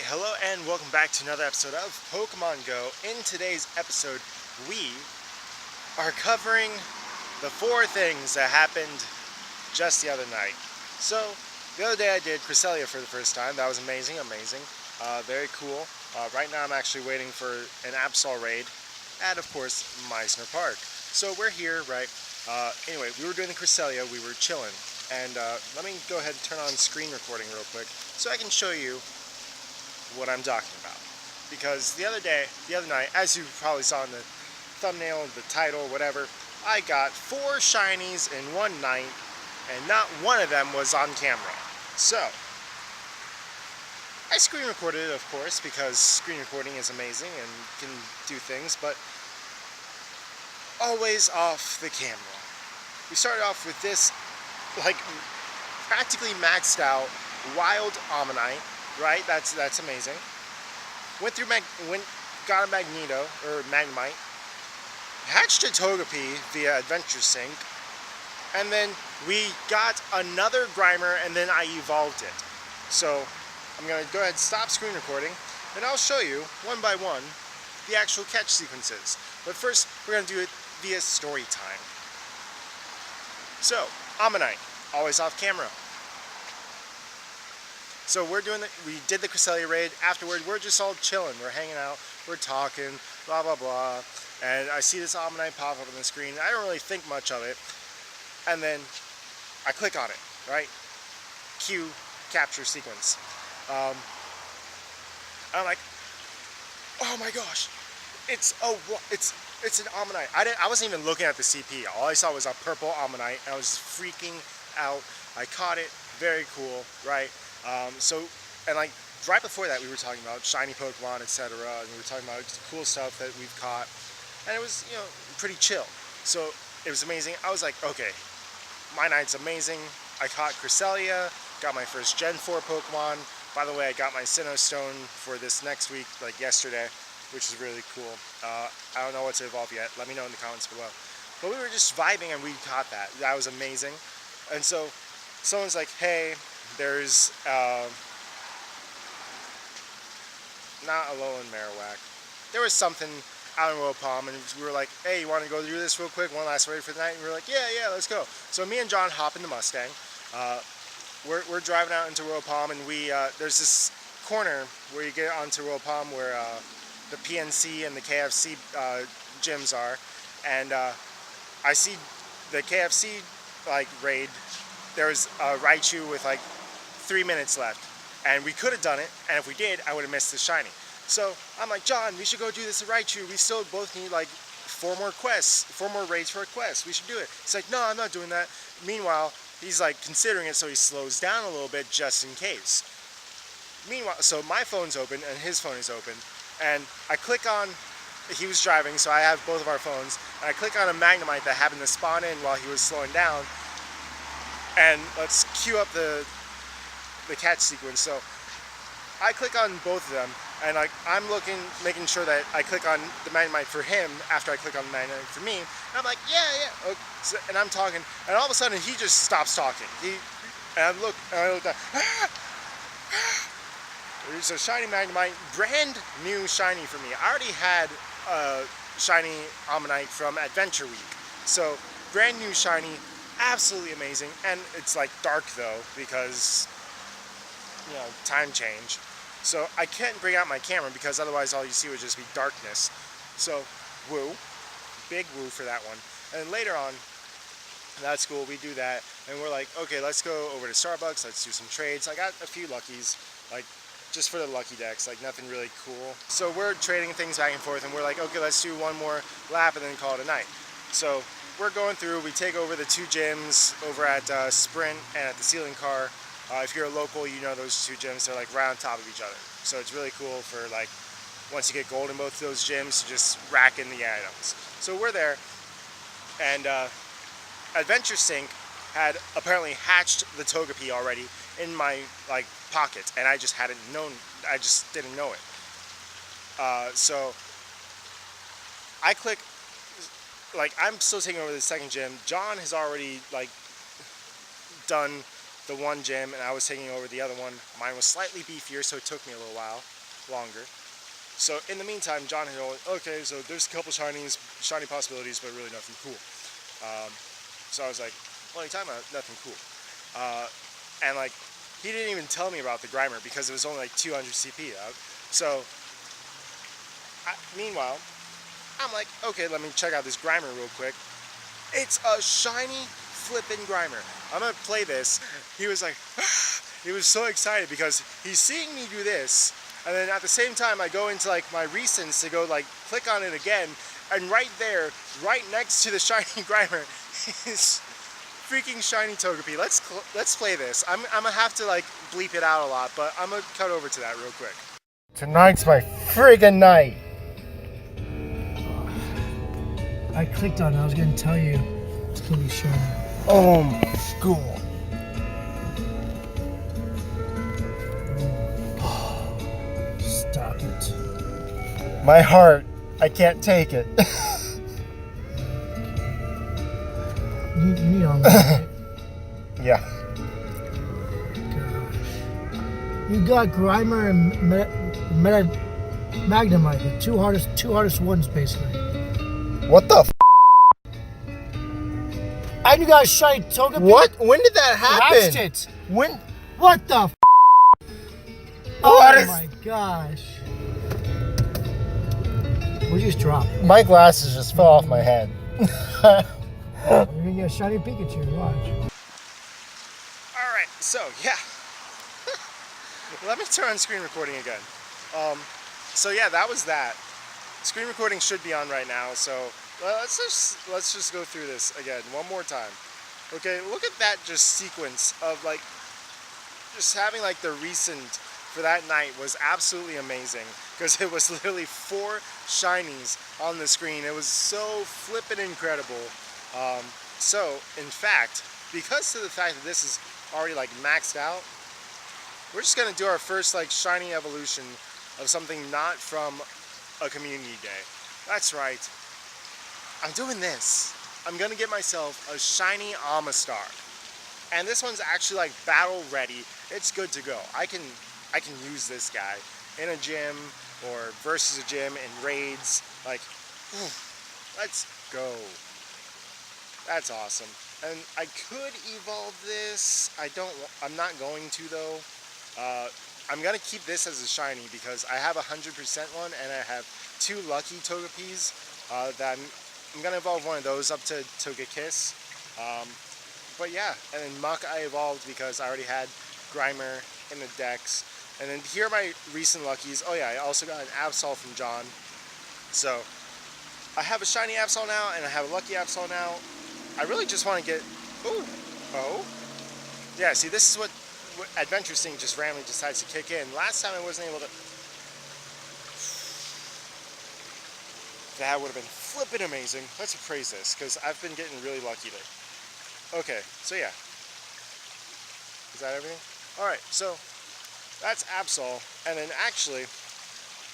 Hello and welcome back to another episode of Pokemon Go. In today's episode, we are covering the 4 things that happened just the other night. So, the other day I did Cresselia for the first time. That was amazing. Very cool. Right now I'm actually waiting for an Absol raid at, of course, Meisner Park. So we're here, right? Anyway, we were doing the Cresselia. We were chilling. And let me go ahead and turn on screen recording real quick so I can show you what I'm talking about. Because the other night, as you probably saw in the thumbnail, the title, whatever, I got 4 Shinies in one night, and not one of them was on camera. So, I screen recorded it, of course, because screen recording is amazing and can do things, but always off the camera. We started off with this, like, practically maxed out Wild Ammonite. Right, that's amazing. Got a Magneto, or Magnemite, hatched a Togepi via Adventure Sync, and then we got another Grimer, and then I evolved it. So, I'm going to go ahead and stop screen recording, and I'll show you, one by one, the actual catch sequences. But first, we're going to do it via story time. So, Ammonite, always off camera. So we did the Cresselia raid. Afterward, we're just all chilling. We're hanging out, we're talking, blah, blah, blah. And I see this Ammonite pop up on the screen. I don't really think much of it. And then I click on it, right? Cue capture sequence. I'm like, oh my gosh, it's an Ammonite. I wasn't even looking at the CP. All I saw was a purple Ammonite, and I was freaking out. I caught it, very cool, right? And like right before that, we were talking about shiny Pokemon, etc., and we were talking about cool stuff that we've caught, and it was, pretty chill. So it was amazing. I was like, okay, my night's amazing. I caught Cresselia, got my first Gen 4 Pokemon. By the way, I got my Sinnoh Stone for this next week, like yesterday, which is really cool. I don't know what's evolved yet. Let me know in the comments below. But we were just vibing, and we caught that. That was amazing. And so someone's like, hey, there's not Alolan Marowak. There was something out in Royal Palm, and we were like, hey, you want to go do this real quick? One last raid for the night? And we were like, yeah, let's go. So me and John hop in the Mustang. We're driving out into Royal Palm, and there's this corner where you get onto Royal Palm where the PNC and the KFC gyms are, and I see the KFC raid. There was a Raichu with 3 minutes left, and we could have done it, and if we did, I would have missed the shiny. So I'm like, John, we should go do this at Raichu. We still both need 4 more quests, 4 more raids for a quest. We should do it. He's like, no, I'm not doing that. Meanwhile, he's considering it, so he slows down a little bit just in case. Meanwhile, so my phone's open and his phone is open, and I click on, he was driving, so I have both of our phones, and I click on a Magnemite that happened to spawn in while he was slowing down, and let's cue up the catch sequence. So I click on both of them, and I'm making sure that I click on the Magnemite for him after I click on the Magnemite for me. And I'm like, yeah. Okay. So, and I'm talking, and all of a sudden he just stops talking. And I look down. It's a shiny Magnemite, brand new shiny for me. I already had a shiny Ammonite from Adventure Week, so brand new shiny, absolutely amazing. And it's dark though, because time change. So I can't bring out my camera because otherwise all you see would just be darkness. So woo, big woo for that one. And then later on, that's cool, we do that, and we're like, okay, let's go over to Starbucks, let's do some trades. I got a few luckies, just for the lucky decks, nothing really cool. So we're trading things back and forth, and we're like, okay, let's do one more lap and then call it a night. So we're going through, we take over the 2 gyms over at Sprint and at the Ceiling Car. If you're a local, you know those 2 gyms, they're right on top of each other. So it's really cool for once you get gold in both of those gyms, to just rack in the items. So we're there, and Adventure Sync had apparently hatched the Togepi already in my pocket, and I just didn't know it. So I click, I'm still taking over the second gym. John has already done the one gym, and I was taking over the other one. Mine was slightly beefier, so it took me a little while. longer. So in the meantime, John had only, okay, so there's a couple shiny possibilities, but really nothing cool. So I was like, what are you talking about? Nothing cool. And like, he didn't even tell me about the Grimer because it was only like 200 CP. So, meanwhile, I'm like, okay, let me check out this Grimer real quick. It's a shiny flippin' Grimer. I'm gonna play this. He was like, he was so excited because he's seeing me do this, and then at the same time I go into like my recents to go like click on it again, and right there, right next to the shiny Grimer, is freaking shiny Togepi. Let's play this. I'm gonna have to like bleep it out a lot, but I'm gonna cut over to that real quick. Tonight's my friggin' night. I clicked on it. I was going to tell you it's going to be shiny. Oh my god. Stop it. My heart, I can't take it. You need all that, right? Yeah. Gosh. You got Grimer and Magnemite, the two hardest ones basically. What the f? And you got a shiny Togepi. What? When did that happen? Hatched it. When? What the f? Oh my gosh. We just dropped. My glasses just fell off my head. You're gonna get a shiny Pikachu, watch. Alright, so yeah. Let me turn on screen recording again. So yeah, that was that. Screen recording should be on right now, so let's just go through this again one more time. Okay, look at that just sequence of like just having like the recent for that night was absolutely amazing because it was literally 4 shinies on the screen. It was so flippin' incredible. So in fact, because of the fact that this is already like maxed out, we're just gonna do our first like shiny evolution of something not from a community day. That's right. I'm doing this. I'm gonna get myself a shiny Amistar. And this one's actually like battle ready. It's good to go. I can use this guy in a gym or versus a gym in raids. Like, let's go. That's awesome. And I could evolve this. I'm not going to though. I'm gonna keep this as a shiny because I have 100% one and I have 2 lucky Togepis that I'm gonna evolve one of those up to Togekiss. But yeah, and then Muck I evolved because I already had Grimer in the decks. And then here are my recent luckies. Oh yeah, I also got an Absol from John. So I have a shiny Absol now and I have a lucky Absol now. I really just want to get... Ooh. Oh. Yeah, see, this is what Adventure Sync just randomly decides to kick in. Last time I wasn't able to... That would have been flippin' amazing. Let's appraise this, because I've been getting really lucky today. Okay, so yeah. Is that everything? Alright, so that's Absol. And then actually,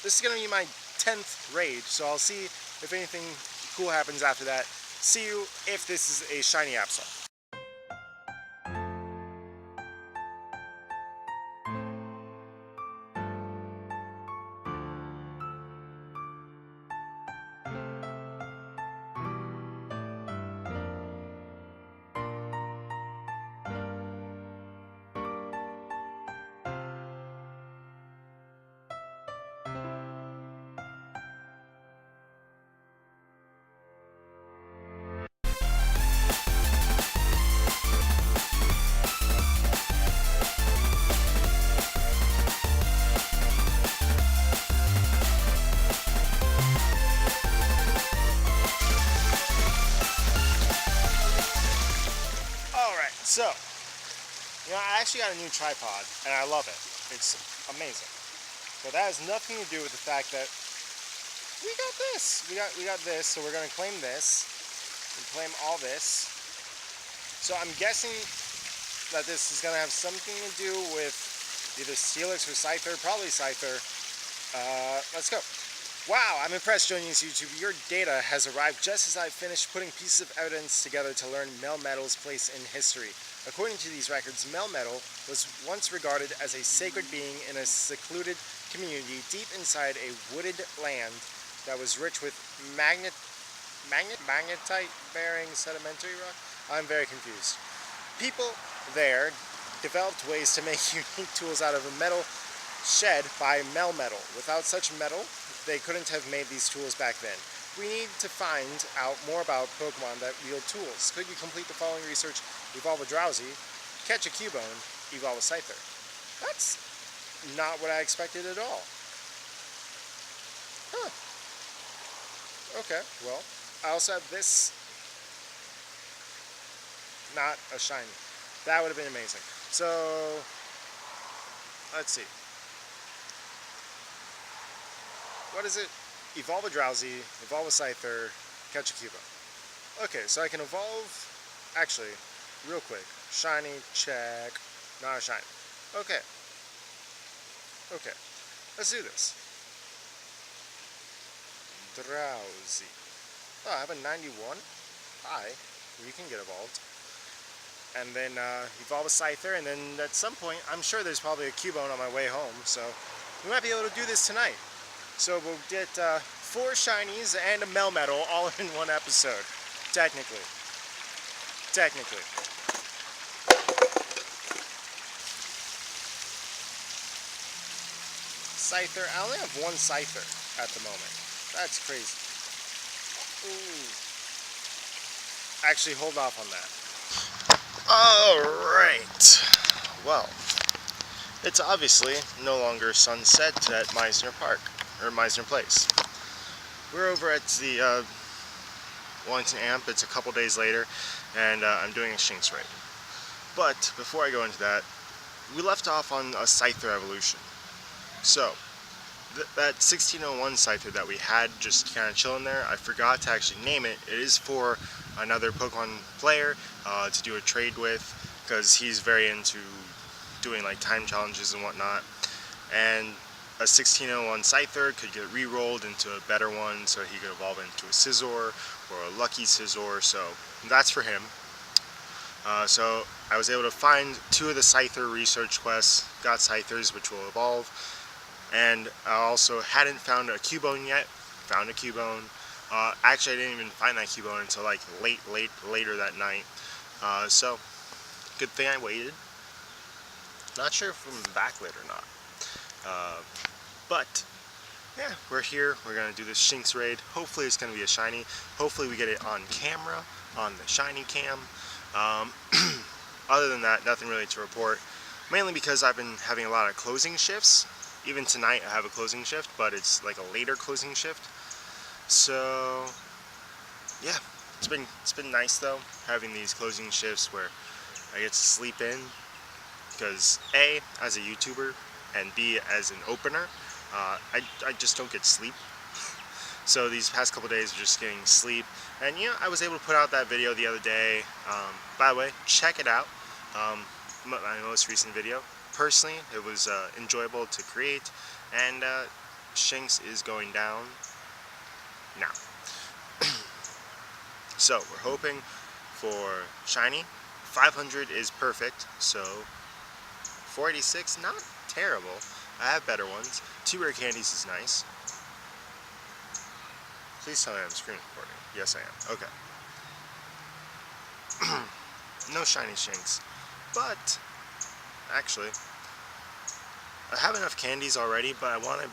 this is going to be my 10th raid, so I'll see if anything cool happens after that. See you if this is a shiny Absol. So, you know, I actually got a new tripod, and I love it. It's amazing. But that has nothing to do with the fact that we got this. We got this, so we're going to claim this. And claim all this. So I'm guessing that this is going to have something to do with either Steelix or Scyther. Probably Scyther. Let's go. Wow, I'm impressed, Shinies YouTube. Your data has arrived just as I finished putting pieces of evidence together to learn Melmetal's place in history. According to these records, Melmetal was once regarded as a sacred being in a secluded community deep inside a wooded land that was rich with magnetite-bearing sedimentary rock. I'm very confused. People there developed ways to make unique tools out of a metal shed by Melmetal. Without such metal, they couldn't have made these tools back then. We need to find out more about Pokemon that wield tools. Could you complete the following research? Evolve a Drowsy, catch a Cubone, evolve a Scyther. That's not what I expected at all. Huh. Okay, well, I also have this. Not a shiny. That would have been amazing. So, let's see. What is it? Evolve a Drowsy, evolve a Scyther, catch a Cubone. Okay, so I can evolve. Actually, real quick. Shiny, check. Not a shiny. Okay. Okay. Let's do this. Drowsy. Oh, I have a 91. Hi. You can get evolved. And then evolve a Scyther, and then at some point, I'm sure there's probably a Cubone on my way home, so we might be able to do this tonight. So we'll get 4 Shinies and a Melmetal all in one episode, technically. Technically. Scyther, I only have 1 Scyther at the moment. That's crazy. Ooh. Actually, hold off on that. Alright, well, it's obviously no longer sunset at Meisner Park, or Meisner Place. We're over at the Wellington Amp. It's a couple days later, and I'm doing a Shinx raid. But, before I go into that, we left off on a Scyther evolution. So, that 1601 Scyther that we had just kind of chilling there, I forgot to actually name it. It is for another Pokemon player to do a trade with, because he's very into doing like time challenges and whatnot. And a 1601 Scyther could get re-rolled into a better one, so he could evolve into a Scizor or a Lucky Scizor, so that's for him. So I was able to find 2 of the Scyther research quests, got Scythers which will evolve, and I also hadn't found a Cubone yet, found a Cubone. Actually, I didn't even find that Cubone until like later that night. So, good thing I waited. Not sure if I'm backlit or not. But, yeah, we're here. We're going to do this Shinx raid. Hopefully it's going to be a shiny. Hopefully we get it on camera, on the shiny cam. Other than that, nothing really to report. Mainly because I've been having a lot of closing shifts. Even tonight I have a closing shift, but it's like a later closing shift. So, yeah, it's been nice though, having these closing shifts where I get to sleep in, because A, as a YouTuber, and B, as an opener, I just don't get sleep. So these past couple days are just getting sleep, and you know, I was able to put out that video the other day. By the way, check it out, my most recent video. Personally, it was enjoyable to create, and Shinx is going down now. So we're hoping for shiny. 500 is perfect, so 486, not terrible. I have better ones. 2 rare candies is nice. Please tell me I'm screen recording. Yes, I am. Okay. No shiny Shinx, but actually, I have enough candies already, but I want to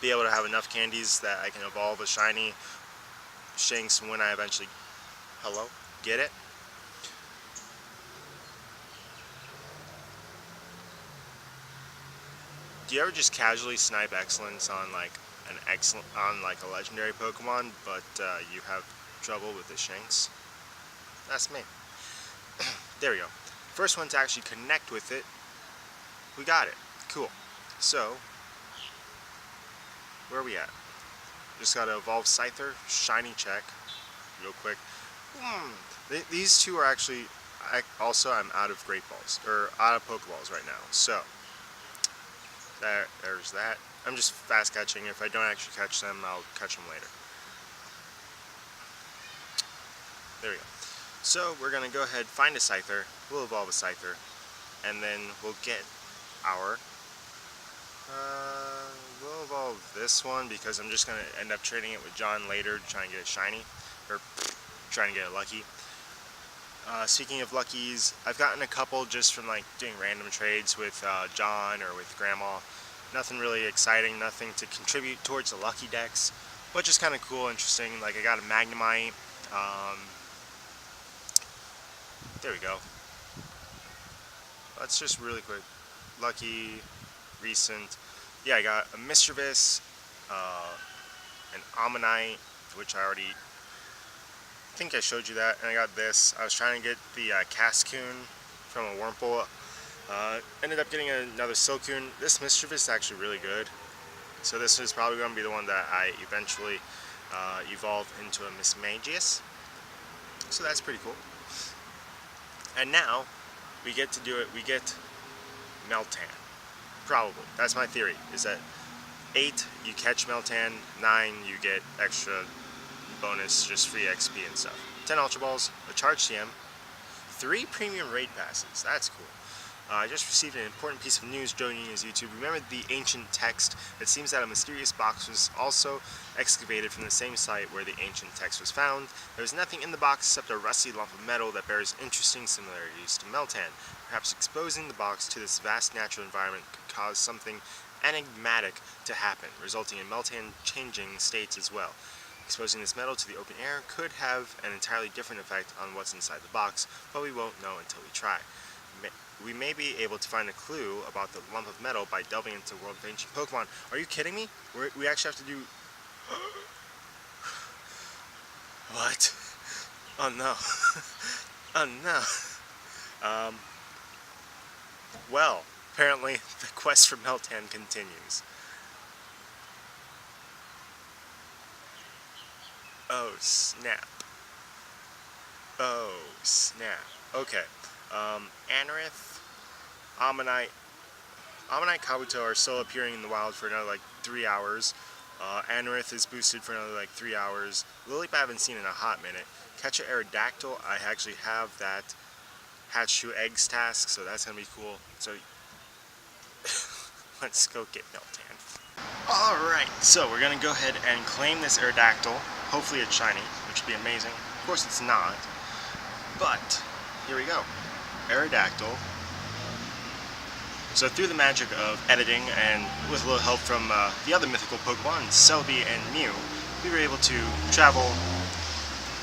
be able to have enough candies that I can evolve a shiny Shinx when I eventually... Hello? Get it? Do you ever just casually snipe excellence on like a legendary Pokemon, but you have trouble with the Shinx? That's me. There we go. First one to actually connect with it. We got it. Cool. So, where are we at? Just gotta evolve Scyther, shiny check, real quick. These 2 are actually, I'm out of Great Balls, or out of Pokeballs right now, so, there's that. I'm just fast catching. If I don't actually catch them, I'll catch them later. There we go. So we're going to go ahead, find a Scyther, we'll evolve a Scyther, and then we'll get our, we'll evolve this one because I'm just going to end up trading it with John later to try and get a shiny, or trying to get a lucky. Speaking of luckies, I've gotten a couple just from like doing random trades with John or with Grandma. Nothing really exciting, nothing to contribute towards the lucky decks, but just kind of cool, interesting. Like I got a Magnemite. There we go. That's just really quick. Lucky, recent. Yeah, I got a Mischievous, an Ammonite, which I already think I showed you that, and I got this. I was trying to get the Cascoon from a Wurmple. Ended up getting another Silcoon. This Mischievous is actually really good. So this is probably going to be the one that I eventually evolve into a Mismagius. So that's pretty cool. And now, we get to do it, we get Meltan. Probably. That's my theory, is that 8, you catch Meltan, 9, you get extra bonus, just free XP and stuff. 10 Ultra Balls, a Charge CM, 3 Premium Raid Passes, that's cool. I just received an important piece of news joining his YouTube. Remember the ancient text? It seems that a mysterious box was also excavated from the same site where the ancient text was found. There is nothing in the box except a rusty lump of metal that bears interesting similarities to Meltan. Perhaps exposing the box to this vast natural environment could cause something enigmatic to happen, resulting in Meltan changing states as well. Exposing this metal to the open air could have an entirely different effect on what's inside the box, but we won't know until we try. We may be able to find a clue about the lump of metal by delving into the world of ancient Pokemon. Are you kidding me? We actually have to do... What? Oh no. Oh no. Well, apparently the quest for Meltan continues. Oh snap. Oh snap. Okay. Anorith, Ammonite, Kabuto are still appearing in the wild for another like 3 hours. Anorith is boosted for another like 3 hours. Lileep I haven't seen in a hot minute. Catch an Aerodactyl, I actually have that hatch 2 eggs task, so that's gonna be cool. So let's go get Meltan. Alright, so we're gonna go ahead and claim this Aerodactyl. Hopefully it's shiny, which would be amazing. Of course it's not, but here we go. Aerodactyl. So through the magic of editing and with a little help from the other mythical Pokemon, Celebi and Mew, we were able to travel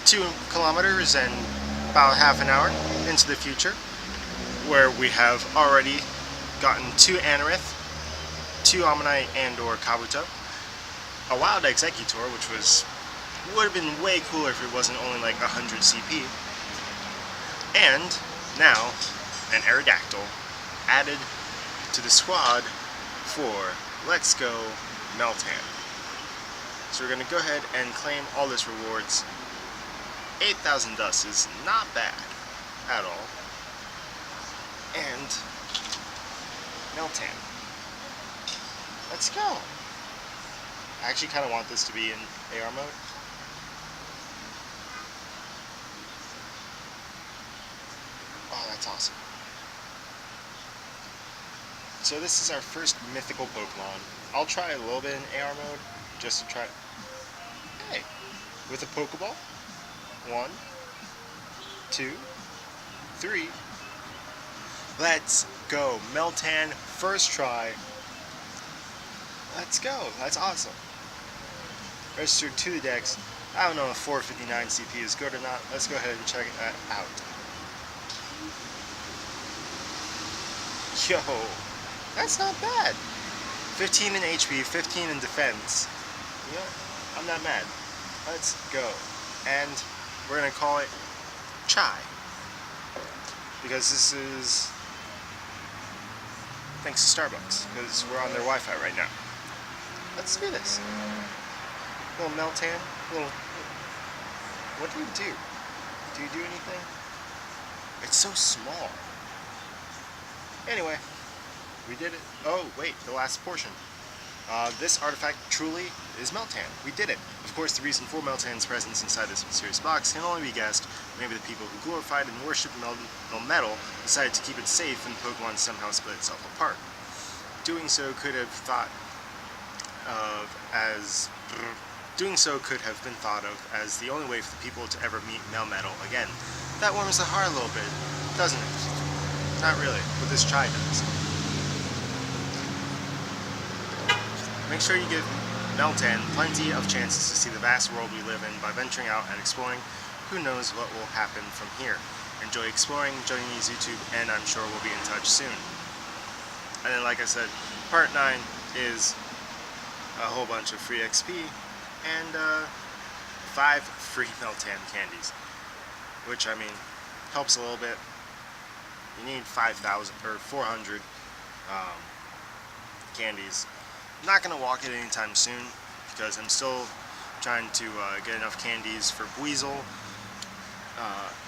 2 kilometers and about half an hour into the future, where we have already gotten 2 Anorith, 2 Ammonite and or Kabuto, a Wild Executor, which would have been way cooler if it wasn't only like 100 CP, and now an Aerodactyl added to the squad for Let's Go Meltan. So we're going to go ahead and claim all this rewards. 8,000 dust is not bad at all. And Meltan. Let's go. I actually kind of want this to be in AR mode. Oh, that's awesome. So this is our first mythical Pokemon. I'll try a little bit in AR mode, just to try. Hey, with a Pokeball. 1, 2, 3. Let's go. Meltan, first try. Let's go. That's awesome. Registered to the dex. I don't know if 459 CP is good or not. Let's go ahead and check that out. Yo, that's not bad. 15 in HP, 15 in defense. You know, I'm not mad. Let's go. And we're going to call it Chai. Because this is thanks to Starbucks. Because we're on their Wi-Fi right now. Let's do this. Little Meltan. Little... What do you do? Do you do anything? It's so small. Anyway, we did it. Oh, wait, the last portion. This artifact truly is Meltan. We did it. Of course, the reason for Meltan's presence inside this mysterious box can only be guessed. Maybe the people who glorified and worshipped metal decided to keep it safe and Pokemon somehow split itself apart. Doing so could have been thought of as the only way for the people to ever meet Melmetal again. That warms the heart a little bit, doesn't it? Not really, but this try does. Make sure you give Meltan plenty of chances to see the vast world we live in by venturing out and exploring. Who knows what will happen from here. Enjoy exploring, joining these YouTube, and I'm sure we'll be in touch soon. And then, like I said, part 9 is a whole bunch of free XP and 5 free Meltan candies, which, I mean, helps a little bit. You need 5,000 or 400 candies. I'm not going to walk it anytime soon because I'm still trying to get enough candies for Weasel.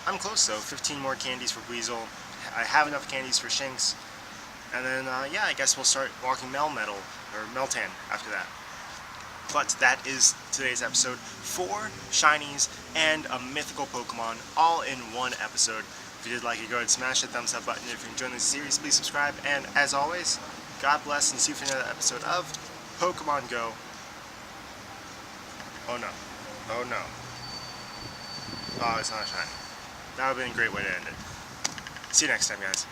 I'm close though, 15 more candies for Weasel. I have enough candies for Shinx. And then, yeah, I guess we'll start walking Meltan after that. But that is today's episode. 4 Shinies and a mythical Pokemon all in one episode. If you did like it, go ahead and smash that thumbs up button. If you're enjoying this series, please subscribe. And as always, God bless and see you for another episode of Pokemon Go. Oh no. Oh no. Oh, it's not a shiny. That would have been a great way to end it. See you next time, guys.